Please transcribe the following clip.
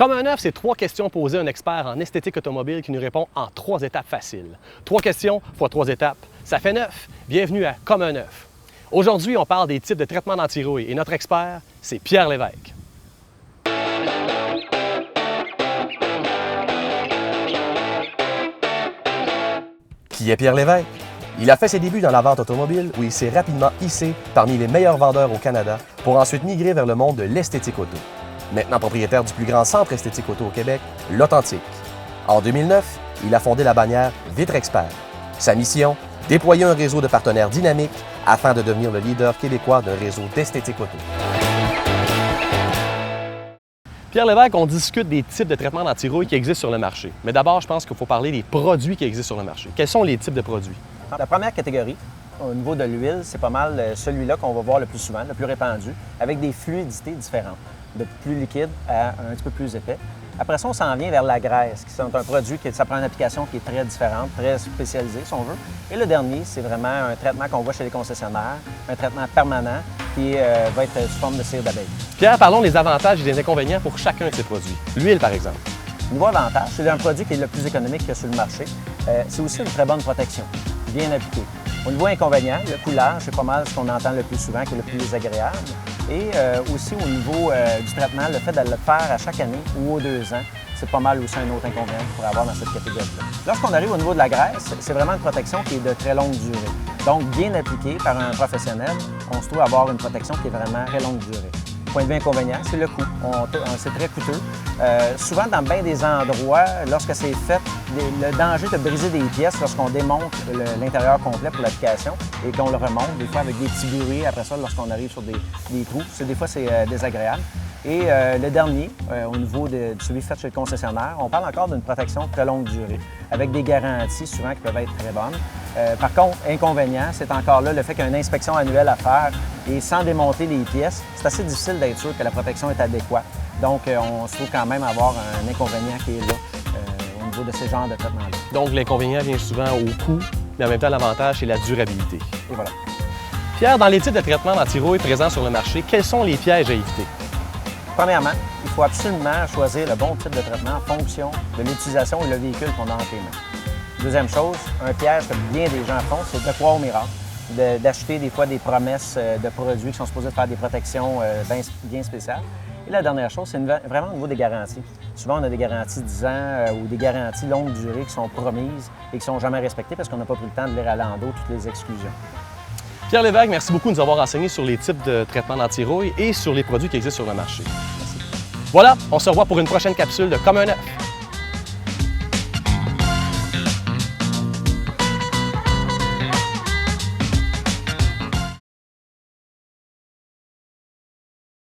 Comme un œuf, c'est 3 questions posées à un expert en esthétique automobile qui nous répond en 3 étapes faciles. 3 questions fois 3 étapes, ça fait 9. Bienvenue à Comme un œuf. Aujourd'hui, on parle des types de traitement d'anti-rouille et notre expert, c'est Pierre Lévesque. Qui est Pierre Lévesque? Il a fait ses débuts dans la vente automobile où il s'est rapidement hissé parmi les meilleurs vendeurs au Canada pour ensuite migrer vers le monde de l'esthétique auto. Maintenant propriétaire du plus grand centre esthétique auto au Québec, l'Authentique. En 2009, il a fondé la bannière Vitre Expert. Sa mission, déployer un réseau de partenaires dynamiques afin de devenir le leader québécois d'un réseau d'esthétique auto. Pierre Lévesque, on discute des types de traitements d'anti-rouille qui existent sur le marché. Mais d'abord, je pense qu'il faut parler des produits qui existent sur le marché. Quels sont les types de produits? La première catégorie, au niveau de l'huile, c'est pas mal celui-là qu'on va voir le plus souvent, le plus répandu, avec des fluidités différentes, de plus liquide à un petit peu plus épais. Après ça, on s'en vient vers la graisse, qui sont un produit qui ça prend une application qui est très différente, très spécialisée, si on veut. Et le dernier, c'est vraiment un traitement qu'on voit chez les concessionnaires, un traitement permanent qui va être sous forme de cire d'abeille. Pierre, parlons des avantages et des inconvénients pour chacun de ces produits. L'huile, par exemple. Niveau avantage, c'est un produit qui est le plus économique qu'il y a sur le marché. C'est aussi une très bonne protection, bien appliquée. Au niveau inconvénient, le coulage, c'est pas mal ce qu'on entend le plus souvent, qui est le plus désagréable. Et aussi au niveau du traitement, le fait de le faire à chaque année ou aux 2 ans, c'est pas mal aussi un autre inconvénient qu'on pourrait avoir dans cette catégorie-là. Lorsqu'on arrive au niveau de la graisse, c'est vraiment une protection qui est de très longue durée. Donc, bien appliquée par un professionnel, on se trouve à avoir une protection qui est vraiment très longue durée. Point de vue inconvénient, c'est le coût. C'est très coûteux. Souvent, dans bien des endroits, lorsque c'est fait, le danger de briser des pièces lorsqu'on démonte l'intérieur complet pour l'application et qu'on le remonte, des fois avec des petits bruits après ça, lorsqu'on arrive sur des trous. Des fois, c'est désagréable. Et le dernier, au niveau de celui fait chez le concessionnaire, on parle encore d'une protection très longue durée, avec des garanties souvent qui peuvent être très bonnes. Par contre, inconvénient, c'est encore là le fait qu'il y a une inspection annuelle à faire et sans démonter les pièces, c'est assez difficile d'être sûr que la protection est adéquate. Donc, on se trouve quand même avoir un inconvénient qui est là au niveau de ce genre de traitement-là. Donc, l'inconvénient vient souvent au coût, mais en même temps, l'avantage, c'est la durabilité. Et voilà. Pierre, dans les types de traitements d'anti-rouille présents sur le marché, quels sont les pièges à éviter? Premièrement, il faut absolument choisir le bon type de traitement en fonction de l'utilisation et le véhicule qu'on a entre les mains. Deuxième chose, un piège que bien des gens font, c'est de croire au miracle, d'acheter des fois des promesses de produits qui sont supposés faire des protections bien spéciales. Et la dernière chose, c'est vraiment au niveau des garanties. Souvent, on a des garanties 10 ans ou des garanties longue durée qui sont promises et qui ne sont jamais respectées parce qu'on n'a pas pris le temps de lire à l'endos toutes les exclusions. Pierre Lévesque, merci beaucoup de nous avoir renseigné sur les types de traitements d'anti-rouille et sur les produits qui existent sur le marché. Merci. Voilà, on se revoit pour une prochaine capsule de Comme un œuf.